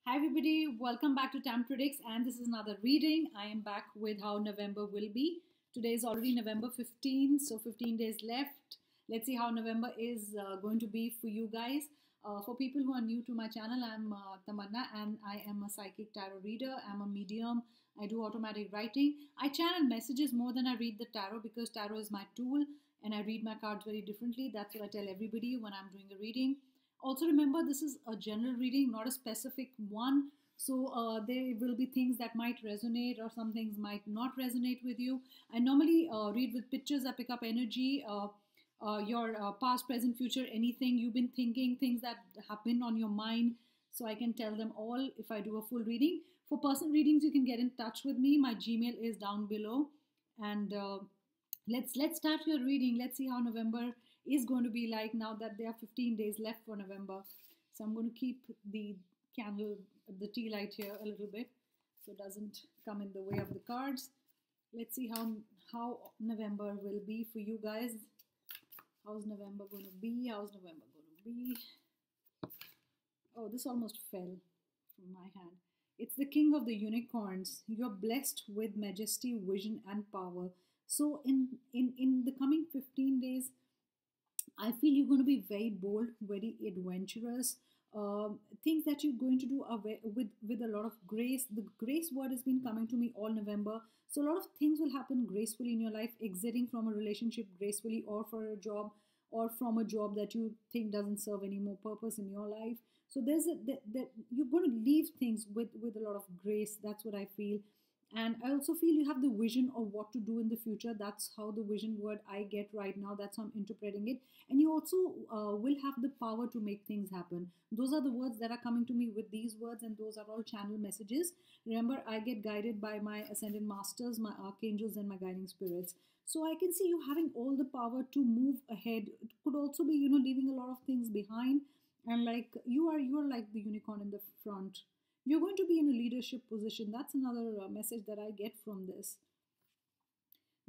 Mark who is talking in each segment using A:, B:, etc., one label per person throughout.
A: Hi everybody, welcome back to Tam Predicts, and this is another reading. I am back with how November will be. Today is already November 15th, so 15 days left. Let's see how November is going to be for you guys. For people who are new to my channel, I'm Tamanna and I am a psychic tarot reader. I'm a medium. I do automatic writing. I channel messages more than I read the tarot because tarot is my tool and I read my cards very differently. That's what I tell everybody when I'm doing a reading. Also remember, this is a general reading, not a specific one. So there will be things that might resonate or some things might not resonate with you. I normally read with pictures. I pick up energy, your past, present, future, anything you've been thinking, things that have been on your mind. So I can tell them all if I do a full reading. For personal readings, you can get in touch with me. My Gmail is down below. And let's start your reading. Let's see how November is going to be like now that there are 15 days left for November. So I'm going to keep the candle, the tea light here a little bit so it doesn't come in the way of the cards. Let's see how November will be for you guys. How's November going to be? How's November going to be? Oh, this almost fell from my hand. It's the King of the Unicorns. You're blessed with majesty, vision, and power. So in the coming 15 days, I feel you're going to be very bold, very adventurous. Things that you're going to do are with a lot of grace. The grace word has been coming to me all November. So a lot of things will happen gracefully in your life, exiting from a relationship gracefully, or for a job, or from a job that you think doesn't serve any more purpose in your life. So there's that you're going to leave things with a lot of grace. That's what I feel. And I also feel you have the vision of what to do in the future. That's how the vision word I get right now. That's how I'm interpreting it. And you also will have the power to make things happen. Those are the words that are coming to me with these words, and those are all channel messages. Remember, I get guided by my ascended masters, my archangels, and my guiding spirits. So I can see you having all the power to move ahead. It could also be, leaving a lot of things behind. And like you're like the unicorn in the front. You're going to be in a leadership position. That's another message that I get from this.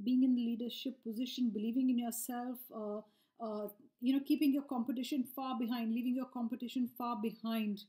A: Being in a leadership position, believing in yourself, keeping your competition far behind, leaving your competition far behind,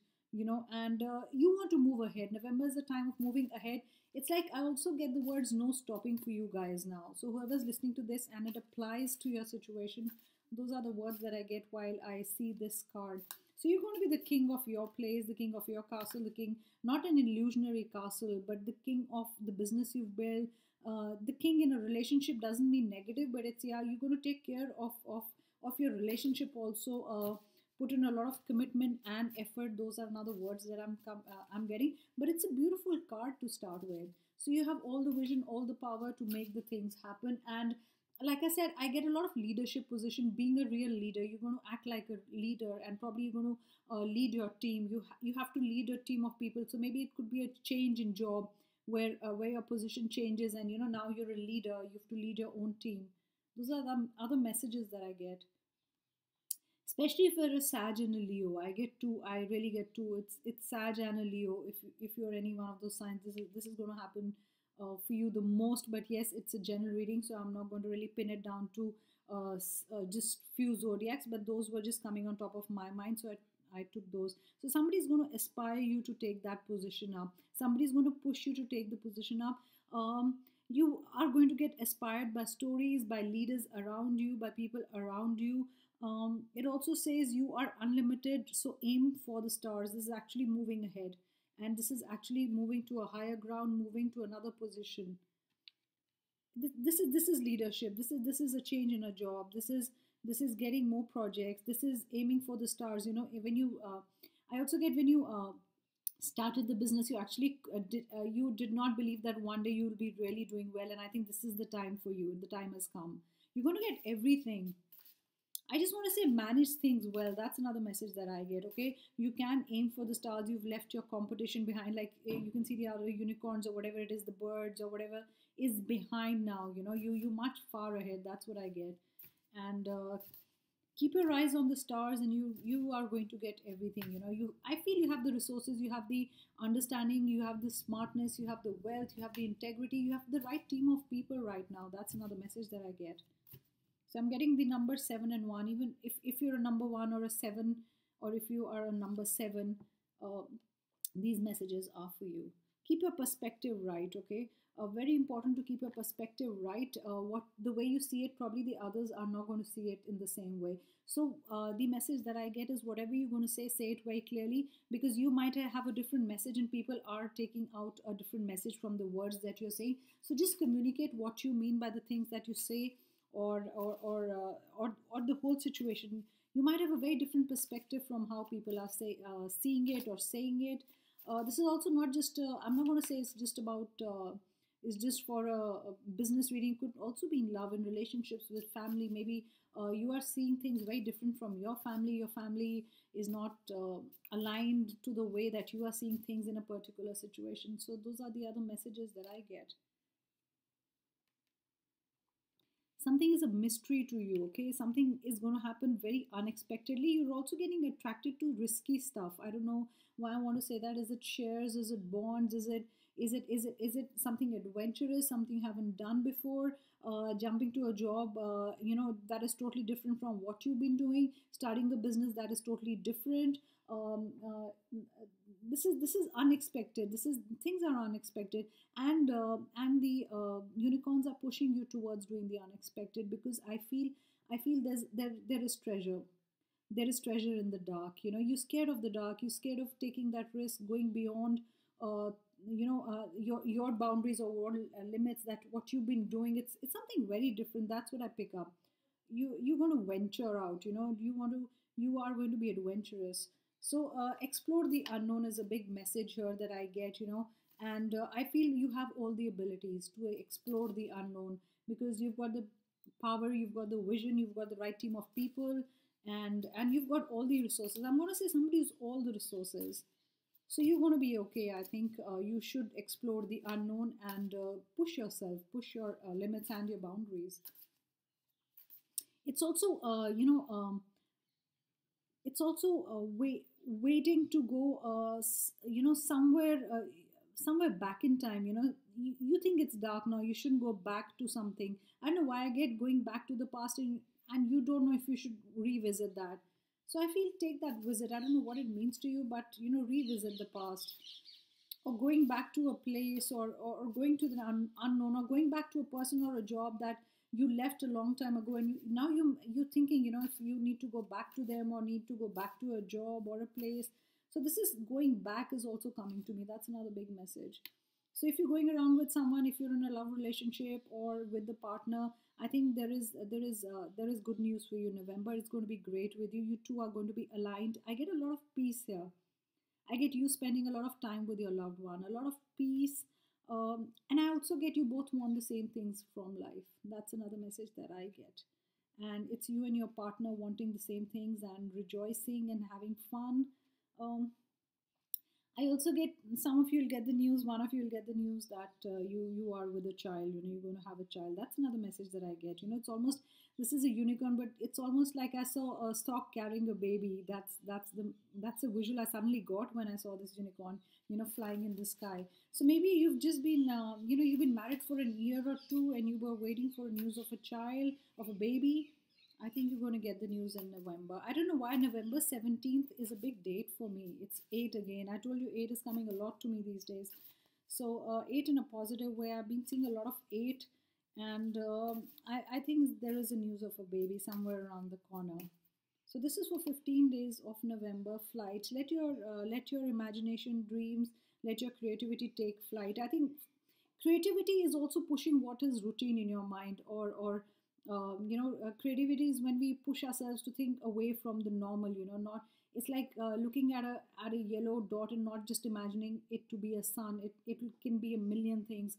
A: and you want to move ahead. November is the time of moving ahead. It's like I also get the words no stopping for you guys now. So whoever's listening to this and it applies to your situation, those are the words that I get while I see this card. So you're going to be the king of your place, the king of your castle, the king, not an illusionary castle, but the king of the business you've built. The king in a relationship doesn't mean negative, but it's, yeah, you're going to take care of your relationship also. Put in a lot of commitment and effort. Those are another words that I'm getting. But it's a beautiful card to start with. So you have all the vision, all the power to make the things happen. And like I said, I get a lot of leadership position. Being a real leader, you're going to act like a leader, and probably you're going to lead your team. You have to lead a team of people. So maybe it could be a change in job where your position changes, and now you're a leader. You have to lead your own team. Those are the other messages that I get. Especially if you're a Sag and a Leo, I really get two. It's Sag and a Leo. If you're any one of those signs, this is going to happen for you the most. But yes, it's a general reading, so I'm not going to really pin it down to just few zodiacs, but those were just coming on top of my mind, so I took those. So somebody's going to aspire you to take that position up. Somebody's going to push you to take the position up. You are going to get aspired by stories, by leaders around you, by people around you. It also says you are unlimited, so aim for the stars. This is actually moving ahead, and this is actually moving to a higher ground, moving to another position. This is leadership. This is a change in a job. This is getting more projects. This is aiming for the stars. When you I also get when you started the business, you actually you did not believe that one day you will be really doing well, and I think this is the time for you. The time has come. You're going to get everything. I just want to say manage things well. That's another message that I get. Okay, you can aim for the stars. You've left your competition behind. Like you can see the other unicorns or whatever it is, the birds or whatever is behind now. You much far ahead. That's what I get. And keep your eyes on the stars, and you are going to get everything. I feel you have the resources, you have the understanding, you have the smartness, you have the wealth, you have the integrity, you have the right team of people right now. That's another message that I get. So I'm getting the number 7 and 1. Even if you're a number 1 or a 7, or if you are a number 7, these messages are for you. Keep your perspective right, okay? Very important to keep your perspective right. What the way you see it, probably the others are not going to see it in the same way. So the message that I get is whatever you're going to say it very clearly, because you might have a different message and people are taking out a different message from the words that you're saying. So just communicate what you mean by the things that you say, or the whole situation. You might have a very different perspective from how people are seeing it or saying it. This is also not just I'm not going to say it's just about it's just for a business reading. Could also be in love and relationships with family. Maybe you are seeing things very different from your family. Your family is not aligned to the way that you are seeing things in a particular situation. So those are the other messages that I get. Something is a mystery to you, okay? Something is going to happen very unexpectedly. You're also getting attracted to risky stuff. I don't know why I want to say that. Is it shares? Is it bonds? Is it something adventurous, something you haven't done before? Jumping to a job, that is totally different from what you've been doing. Starting a business that is totally different. This is unexpected. This is Things are unexpected, and the unicorns are pushing you towards doing the unexpected, because I feel there is treasure. There is treasure in the dark. You're scared of the dark. You're scared of taking that risk, going beyond your boundaries or your limits. That what you've been doing, it's something very different. That's what I pick up. You're going to venture out. You are going to be adventurous. So explore the unknown is a big message here that I get. And I feel you have all the abilities to explore the unknown, because you've got the power, you've got the vision, you've got the right team of people, and you've got all the resources. I'm going to say somebody who's all the resources. So you're going to be okay. I think you should explore the unknown and push yourself, push your limits and your boundaries. It's also waiting to go somewhere back in time. You think it's dark now, you shouldn't go back to something. I don't know why I get going back to the past, and you don't know if you should revisit that. So I feel take that visit. I don't know what it means to you, but revisit the past, or going back to a place, or going to the unknown, or going back to a person or a job that you left a long time ago, and now you're thinking, if you need to go back to them, or need to go back to a job or a place. So this is going back is also coming to me. That's another big message. So if you're going around with someone, if you're in a love relationship or with the partner, I think there is good news for you. November, it's going to be great with you. You two are going to be aligned. I get a lot of peace here. I get you spending a lot of time with your loved one, a lot of peace. And I also get you both want the same things from life. That's another message that I get. And it's you and your partner wanting the same things and rejoicing and having fun. Um, I also get, some of you will get the news, one of you will get the news that you are with a child. You're going to have a child. That's another message that I get. It's almost, this is a unicorn, but it's almost like I saw a stork carrying a baby. That's a visual I suddenly got when I saw this unicorn, flying in the sky. So maybe you've just been you've been married for a year or two, and you were waiting for news of a child, of a baby. I think you're going to get the news in November. I don't know why November 17th is a big date for me. It's 8 again. I told you 8 is coming a lot to me these days. So 8 in a positive way. I've been seeing a lot of 8, and I think there is a news of a baby somewhere around the corner. So this is for 15 days of November flight. Let your imagination, dreams, let your creativity take flight. I think creativity is also pushing what is routine in your mind, or creativity is when we push ourselves to think away from the normal. Not, it's like looking at a yellow dot and not just imagining it to be a sun. It can be a million things.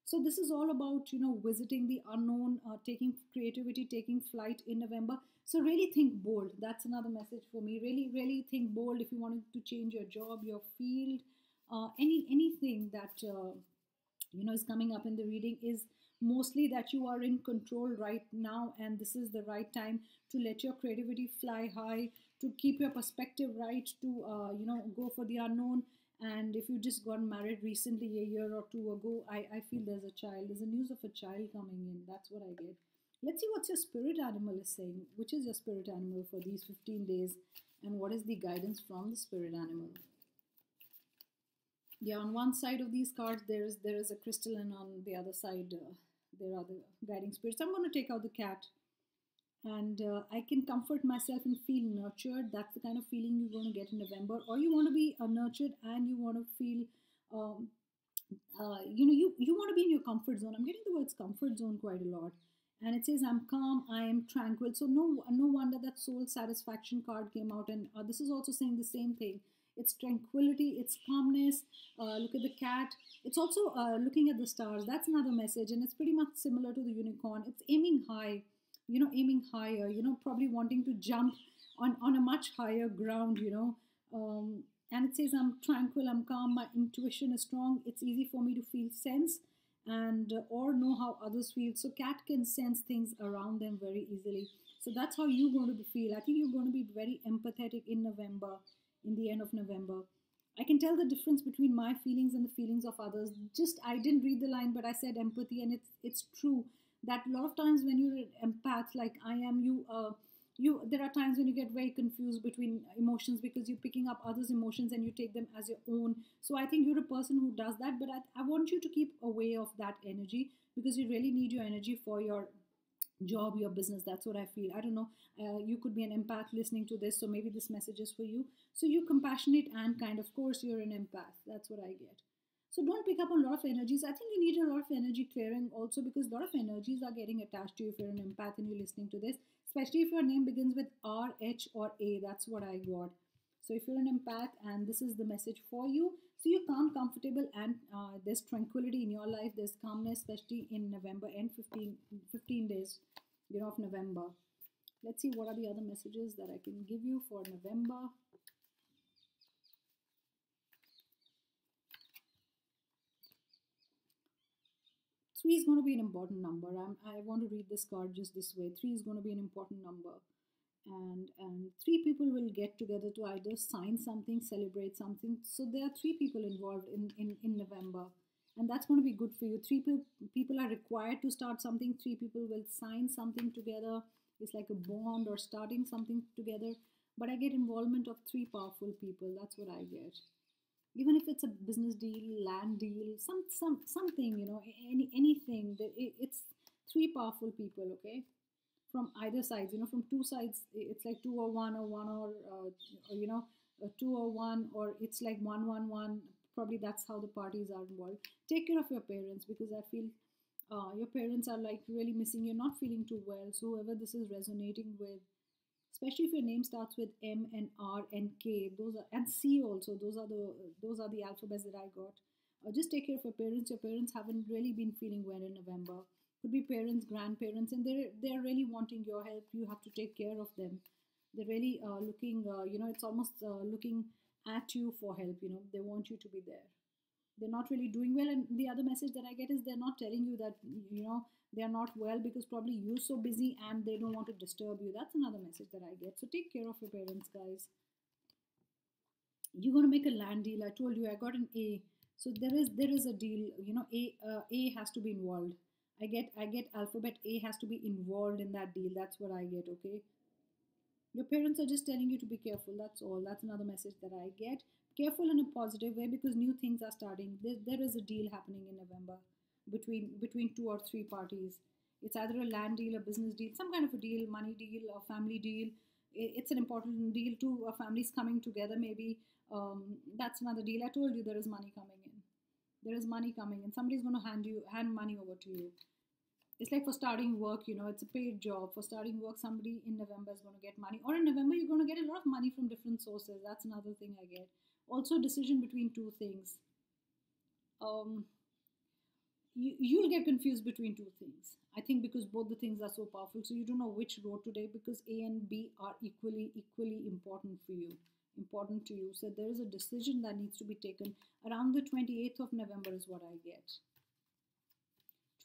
A: So this is all about visiting the unknown, taking creativity, taking flight in November. So really think bold. That's another message for me. Really, really think bold. If you wanted to change your job, your field, anything that is coming up in the reading, is mostly that you are in control right now, and this is the right time to let your creativity fly high, to keep your perspective right, to go for the unknown. And if you just got married recently, a year or two ago, I feel there's a news of a child coming in. That's what I get. Let's see what your spirit animal is saying. Which is your spirit animal for these 15 days, and what is the guidance from the spirit animal? Yeah, on one side of these cards there is a crystal, and on the other side there are the guiding spirits. I'm going to take out the cat, and I can comfort myself and feel nurtured. That's the kind of feeling you're going to get in November. Or you want to be nurtured and you want to feel, um, you want to be in your comfort zone. I'm getting the words comfort zone quite a lot. And it says, I'm calm, I am tranquil. So no wonder that soul satisfaction card came out. And this is also saying the same thing. It's tranquility, it's calmness. Look at the cat. It's also looking at the stars. That's another message. And it's pretty much similar to the unicorn. It's aiming high, aiming higher, probably wanting to jump on a much higher ground, and it says, I'm tranquil, I'm calm, my intuition is strong, it's easy for me to feel sense and or know how others feel. So cat can sense things around them very easily. So that's how you're going to feel. I think you're going to be very empathetic in November, in the end of November. I can tell the difference between my feelings and the feelings of others. Just I didn't read the line, but I said empathy, and it's true that a lot of times when you're an empath, like I am, you there are times when you get very confused between emotions because you're picking up others' emotions and you take them as your own. So I think you're a person who does that, but I want you to keep away of that energy because you really need your energy for your job, your business. That's what I feel. I don't know, you could be an empath listening to this, so maybe this message is for you. So you're compassionate and kind. Of course you're an empath. That's what I get. So don't pick up on a lot of energies. I think you need a lot of energy clearing also, because a lot of energies are getting attached to you if you're an empath and you're listening to this, especially if your name begins with R, H, or A. That's what I got. So if you're an empath and this is the message for you, so you're calm, comfortable, and there's tranquility in your life. There's calmness, especially in November and 15 days, of November. Let's see what are the other messages that I can give you for November. 3 is going to be an important number. I want to read this card just this way. 3 is going to be an important number. And 3 people will get together to either sign something, celebrate something. So there are 3 people involved in November. And that's going to be good for you. 3 people are required to start something. 3 people will sign something together. It's like a bond or starting something together. But I get involvement of 3 powerful people. That's what I get. Even if it's a business deal, land deal, something, anything. It's 3 powerful people, okay, from either sides. From 2 sides, it's like 2 or 1 or 1 or 2 or 1, or it's like 1 1 1. Probably that's how the parties are involved. Take care of your parents, because I feel your parents are like really missing. You're not feeling too well. So whoever this is resonating with, especially if your name starts with M and R and K, those are, and C also. Those are the alphabets that I got. Just take care of your parents. Your parents haven't really been feeling well in November. Could be parents, grandparents, and they're really wanting your help. You have to take care of them. They're really looking. It's almost looking at you for help. They want you to be there. They're not really doing well, and the other message that I get is they're not telling you that they're not well because probably you're so busy and they don't want to disturb you. That's another message that I get. So take care of your parents, guys. You're going to make a land deal. I told you I got an A. So there is a deal. A has to be involved. I get alphabet A has to be involved in that deal. That's what I get. Okay. Your parents are just telling you to be careful. That's all. That's another message that I get. Careful in a positive way, because new things are starting. There is a deal happening in November between 2 or 3 parties. It's either a land deal, a business deal, some kind of a deal, money deal, a family deal. It's an important deal too. Families coming together, maybe. That's another deal. I told you there is money coming in. There is money coming in. Somebody's going to hand money over to you. It's like for starting work, it's a paid job. For starting work, somebody in November is going to get money, or in November you're going to get a lot of money from different sources. That's another thing I get. Also, decision between 2 things. um you'll get confused between 2 things, I think, because both the things are so powerful, so you don't know which road today, because A and B are equally important for you, important to you. So there is a decision that needs to be taken around the 28th of November is what I get.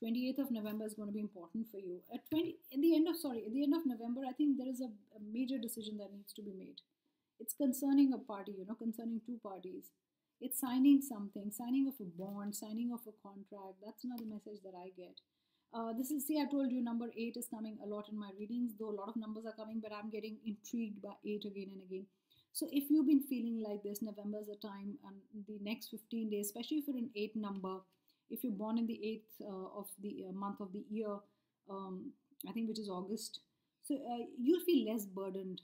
A: 28th of November is going to be important for you. At the end of November, I think there is a major decision that needs to be made. It's concerning a party, concerning 2 parties. It's signing something, signing of a bond, signing of a contract. That's another message that I get. This is, see, I told you number 8 is coming a lot in my readings, though a lot of numbers are coming, but I'm getting intrigued by 8 again and again. So if you've been feeling like this, November is a time, and the next 15 days, especially if you're an eight number, if you're born in the eighth of the month of the year, um, I think which is August, so you'll feel less burdened.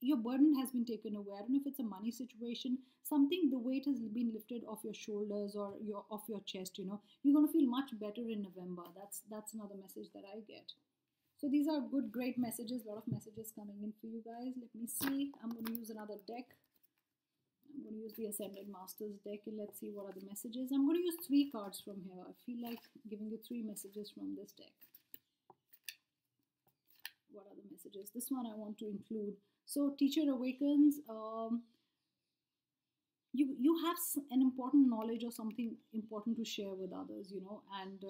A: Your burden has been taken away. I don't know if it's a money situation, something, the weight has been lifted off your shoulders or your off your chest. You're going to feel much better in November. That's another message that I get. So these are good, great messages. A lot of messages coming in for you guys. Let me see. I'm going to use another deck. I'm going to use the Ascended Masters deck, and let's see what are the messages. I'm going to use 3 cards from here. I feel like giving you 3 messages from this deck. What are the messages? This one I want to include. So Teacher Awakens. You have an important knowledge or something important to share with others, and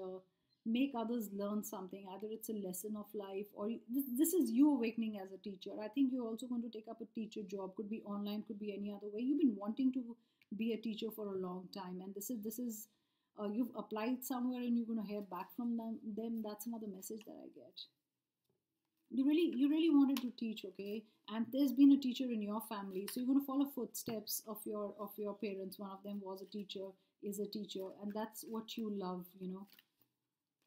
A: make others learn something. Either it's a lesson of life, or this is you awakening as a teacher. I think you're also going to take up a teacher job. Could be online, could be any other way. You've been wanting to be a teacher for a long time, and this is you've applied somewhere and you're going to hear back from them. That's another message that I get. You really wanted to teach, okay, and there's been a teacher in your family, so you're going to follow footsteps of your parents. One of them was a teacher, is a teacher, and that's what you love.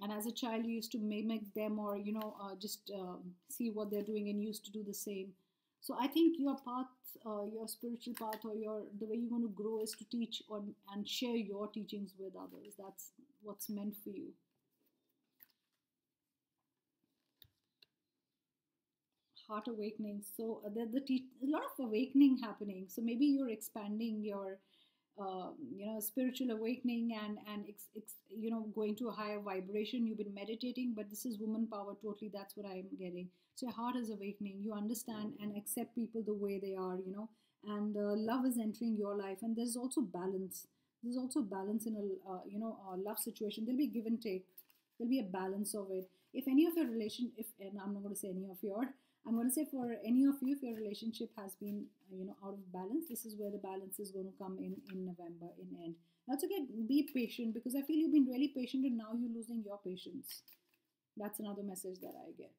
A: And as a child, you used to mimic them, or just see what they're doing, and used to do the same. So I think your path, your spiritual path, or the way you're going to grow is to teach and share your teachings with others. That's what's meant for you. Heart awakening. So a lot of awakening happening. So maybe you're expanding your spiritual awakening, and going to a higher vibration. You've been meditating, but this is woman power totally. That's what I'm getting. So your heart is awakening. You understand and accept people the way they are. And love is entering your life, and there's also balance. There's also balance in a love situation. There'll be give and take. There'll be a balance of it. If any of your relation, if and I'm not going to say any of your, I'm going to say for any of you, if your relationship has been, out of balance, this is where the balance is going to come in November, in end. Also, be patient, because I feel you've been really patient and now you're losing your patience. That's another message that I get.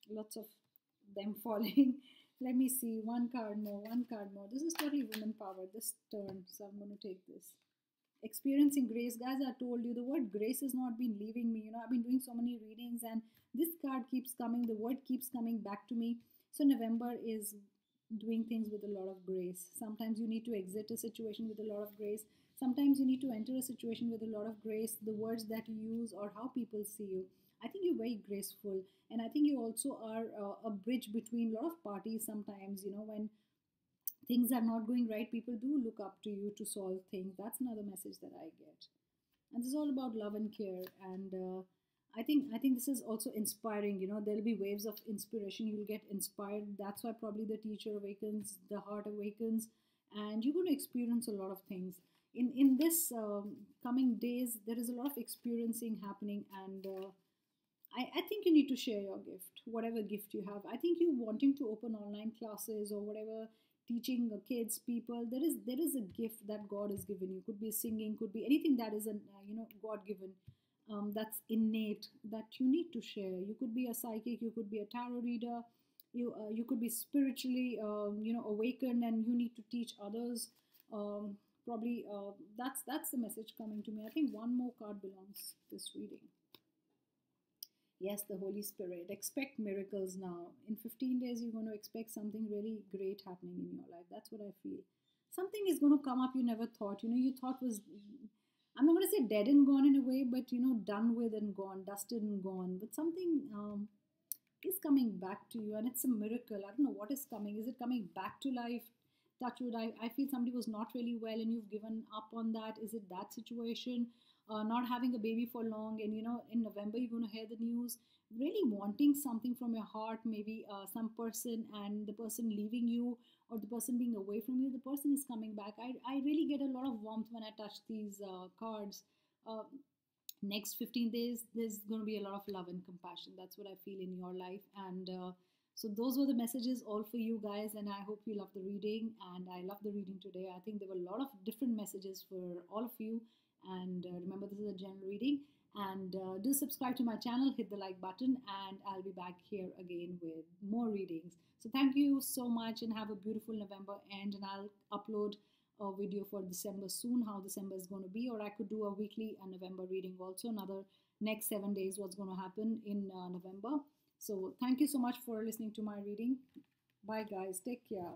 A: Lots of them falling. Let me see. One card more. One card more. This is totally woman power this turn, so I'm going to take this. Experiencing grace, guys. I told you the word grace has not been leaving me. I've been doing so many readings, and this card keeps coming. The word keeps coming back to me. So November is doing things with a lot of grace. Sometimes you need to exit a situation with a lot of grace. Sometimes you need to enter a situation with a lot of grace. The words that you use or how people see you, I think you're very graceful, and I think you also are a bridge between a lot of parties. Sometimes, when things are not going right, people do look up to you to solve things. That's another message that I get. And this is all about love and care. And I think this is also inspiring. There'll be waves of inspiration. You'll get inspired. That's why probably the teacher awakens, the heart awakens, and you're going to experience a lot of things. In this coming days, there is a lot of experiencing happening, and I think you need to share your gift, whatever gift you have. I think you wanting to open online classes or whatever, teaching kids, people. There is a gift that God has given you. Could be singing, could be anything that is God given. That's innate, that you need to share. You could be a psychic, you could be a tarot reader, you could be spiritually awakened, and you need to teach others. Probably that's the message coming to me. I think one more card belongs this reading. Yes, the Holy Spirit. Expect miracles now. In 15 days, you're going to expect something really great happening in your life. That's what I feel. Something is going to come up you never thought. You thought was, I'm not going to say dead and gone in a way, but, done with and gone, dusted and gone. But something is coming back to you, and it's a miracle. I don't know what is coming. Is it coming back to life? Touchwood, I feel somebody was not really well and you've given up on that. Is it that situation? Not having a baby for long, and in November you're going to hear the news, really wanting something from your heart, maybe some person, and the person leaving you, or the person being away from you, the person is coming back. I really get a lot of warmth when I touch these cards. Next 15 days, there's going to be a lot of love and compassion. That's what I feel in your life. And so those were the messages all for you guys, and I hope you love the reading. And I love the reading today. I think there were a lot of different messages for all of you, And remember, this is a general reading. And do subscribe to my channel, hit the like button, and I'll be back here again with more readings. So thank you so much, and have a beautiful November end. And I'll upload a video for December soon, how December is going to be, or I could do a weekly November reading also, another next 7 days, what's going to happen in November. So thank you so much for listening to my reading. Bye guys, take care.